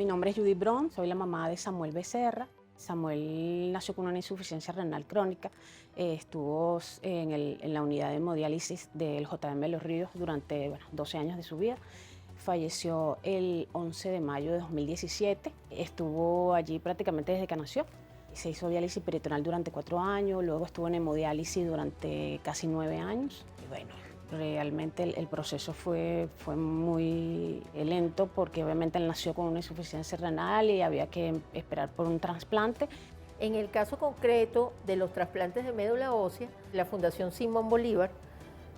nombre es Judith Bron, soy la mamá de Samuel Becerra. Samuel nació con una insuficiencia renal crónica, estuvo en la unidad de hemodiálisis del JM Los Ríos durante 12 años de su vida. Falleció el 11 de mayo de 2017, estuvo allí prácticamente desde que nació. Se hizo diálisis peritoneal durante 4 años, luego estuvo en hemodiálisis durante casi 9 años. Y bueno, realmente el proceso fue muy lento porque obviamente él nació con una insuficiencia renal y había que esperar por un trasplante. En el caso concreto de los trasplantes de médula ósea, la Fundación Simón Bolívar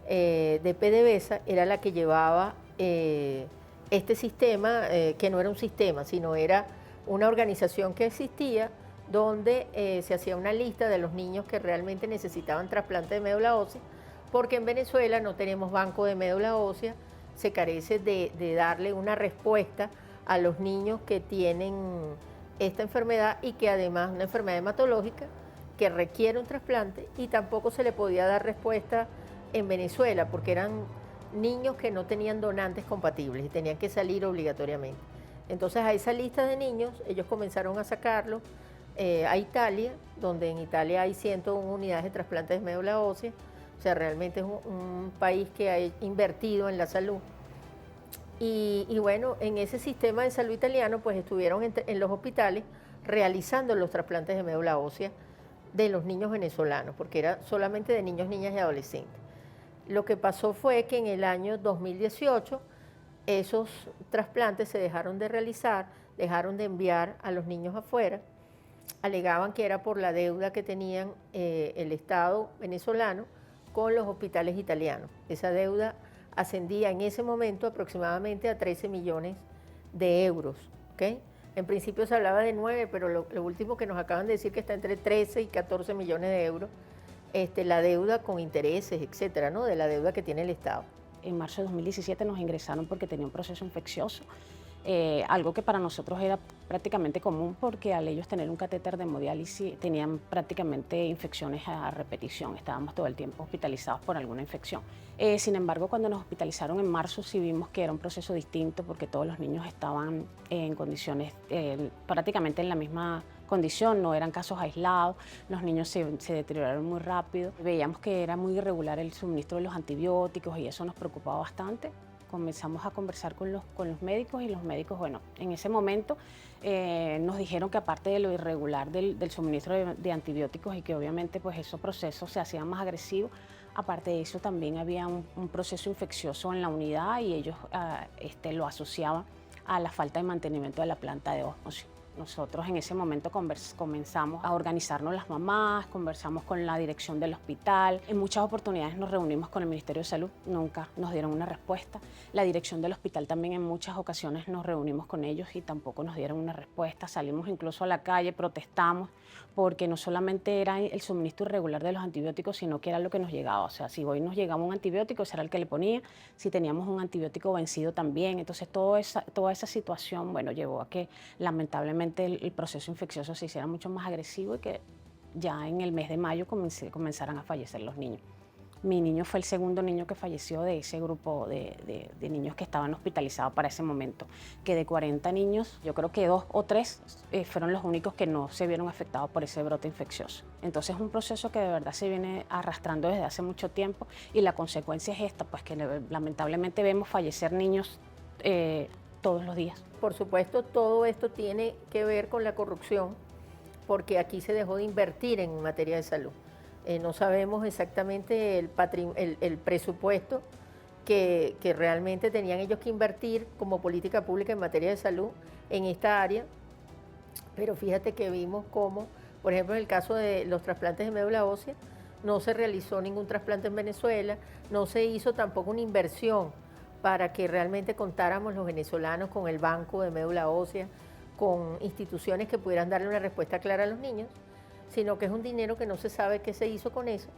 de PDVSA era la que llevaba este sistema, que no era un sistema, sino era una organización que existía donde se hacía una lista de los niños que realmente necesitaban trasplante de médula ósea, porque en Venezuela no tenemos banco de médula ósea, se carece de darle una respuesta a los niños que tienen esta enfermedad y que además es una enfermedad hematológica que requiere un trasplante, y tampoco se le podía dar respuesta en Venezuela porque eran niños que no tenían donantes compatibles y tenían que salir obligatoriamente. Entonces a esa lista de niños ellos comenzaron a sacarlo a Italia, donde en Italia hay 101 unidades de trasplantes de médula ósea. O sea, realmente es un país que ha invertido en la salud. Y bueno, en ese sistema de salud italiano, pues estuvieron en los hospitales realizando los trasplantes de médula ósea de los niños venezolanos, porque era solamente de niños, niñas y adolescentes. Lo que pasó fue que en el año 2018 esos trasplantes se dejaron de realizar, dejaron de enviar a los niños afuera. Alegaban que era por la deuda que tenían el Estado venezolano con los hospitales italianos. Esa deuda ascendía en ese momento aproximadamente a 13 millones de euros. ¿Okay? En principio se hablaba de 9, pero lo último que nos acaban de decir que está entre 13 y 14 millones de euros, la deuda con intereses, etcétera, ¿no? De la deuda que tiene el Estado. En marzo de 2017 nos ingresaron porque tenía un proceso infeccioso, algo que para nosotros era prácticamente común porque al ellos tener un catéter de hemodiálisis tenían prácticamente infecciones a repetición, estábamos todo el tiempo hospitalizados por alguna infección. Sin embargo, cuando nos hospitalizaron en marzo sí vimos que era un proceso distinto porque todos los niños estaban en condiciones prácticamente en la misma condición, no eran casos aislados, los niños se deterioraron muy rápido, veíamos que era muy irregular el suministro de los antibióticos y eso nos preocupaba bastante. Comenzamos a conversar con los médicos y los médicos, bueno, en ese momento nos dijeron que aparte de lo irregular del suministro de antibióticos y que obviamente pues esos procesos se hacían más agresivos, aparte de eso también había un proceso infeccioso en la unidad y ellos lo asociaban a la falta de mantenimiento de la planta de ósmosis. Nosotros en ese momento comenzamos a organizarnos las mamás, conversamos con la dirección del hospital. En muchas oportunidades nos reunimos con el Ministerio de Salud, nunca nos dieron una respuesta. La dirección del hospital también en muchas ocasiones nos reunimos con ellos y tampoco nos dieron una respuesta. Salimos incluso a la calle, protestamos, porque no solamente era el suministro irregular de los antibióticos, sino que era lo que nos llegaba. O sea, si hoy nos llegaba un antibiótico, ese era el que le ponía. Si teníamos un antibiótico vencido también. Entonces toda esa situación, bueno, llevó a que lamentablemente el proceso infeccioso se hiciera mucho más agresivo y que ya en el mes de mayo comenzaran a fallecer los niños. Mi niño fue el segundo niño que falleció de ese grupo de niños que estaban hospitalizados para ese momento, que de 40 niños, yo creo que 2 o 3 fueron los únicos que no se vieron afectados por ese brote infeccioso. Entonces es un proceso que de verdad se viene arrastrando desde hace mucho tiempo y la consecuencia es esta, pues que lamentablemente vemos fallecer niños todos los días. Por supuesto, todo esto tiene que ver con la corrupción, porque aquí se dejó de invertir en materia de salud. No sabemos exactamente el presupuesto que realmente tenían ellos que invertir como política pública en materia de salud en esta área, pero fíjate que vimos cómo, por ejemplo, en el caso de los trasplantes de médula ósea, no se realizó ningún trasplante en Venezuela, no se hizo tampoco una inversión para que realmente contáramos los venezolanos con el banco de médula ósea, con instituciones que pudieran darle una respuesta clara a los niños, sino que es un dinero que no se sabe qué se hizo con eso.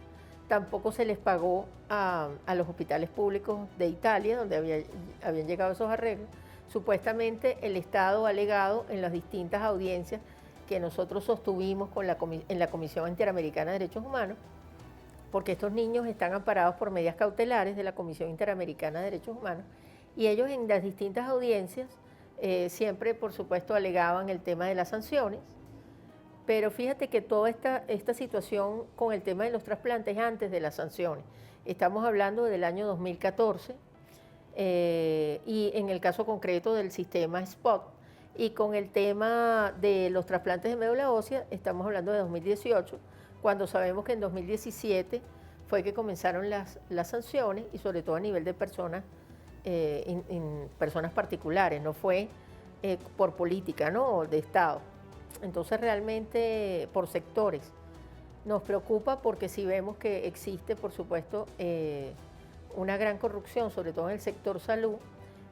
Tampoco se les pagó a los hospitales públicos de Italia, donde habían llegado esos arreglos. Supuestamente el Estado ha alegado en las distintas audiencias que nosotros sostuvimos en la Comisión Interamericana de Derechos Humanos, porque estos niños están amparados por medidas cautelares de la Comisión Interamericana de Derechos Humanos, y ellos en las distintas audiencias Siempre, por supuesto, alegaban el tema de las sanciones, pero fíjate que toda esta situación con el tema de los trasplantes antes de las sanciones, estamos hablando del año 2014, y en el caso concreto del sistema SPOT, y con el tema de los trasplantes de médula ósea, estamos hablando de 2018, cuando sabemos que en 2017 fue que comenzaron las sanciones, y sobre todo a nivel de personas, personas particulares, no fue por política, ¿no?, de Estado. Entonces realmente por sectores. Nos preocupa porque sí vemos que existe, por supuesto, una gran corrupción, sobre todo en el sector salud,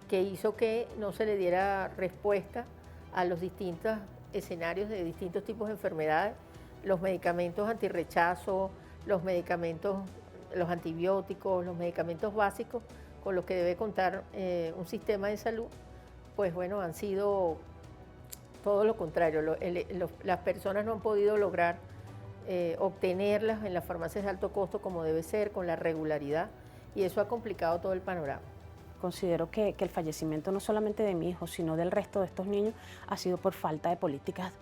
que hizo que no se le diera respuesta a los distintos escenarios de distintos tipos de enfermedades, los medicamentos antirrechazo, los medicamentos, los antibióticos, los medicamentos básicos con los que debe contar un sistema de salud, pues bueno, han sido todo lo contrario. Las personas no han podido lograr obtenerlas en las farmacias de alto costo como debe ser, con la regularidad, y eso ha complicado todo el panorama. Considero que el fallecimiento no solamente de mi hijo, sino del resto de estos niños, ha sido por falta de políticas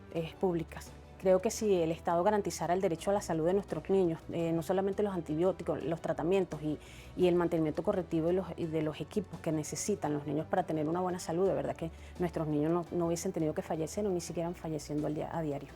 públicas. Creo que si el Estado garantizara el derecho a la salud de nuestros niños, no solamente los antibióticos, los tratamientos y el mantenimiento correctivo de los equipos que necesitan los niños para tener una buena salud, de verdad que nuestros niños no hubiesen tenido que fallecer o ni siquiera falleciendo a diario.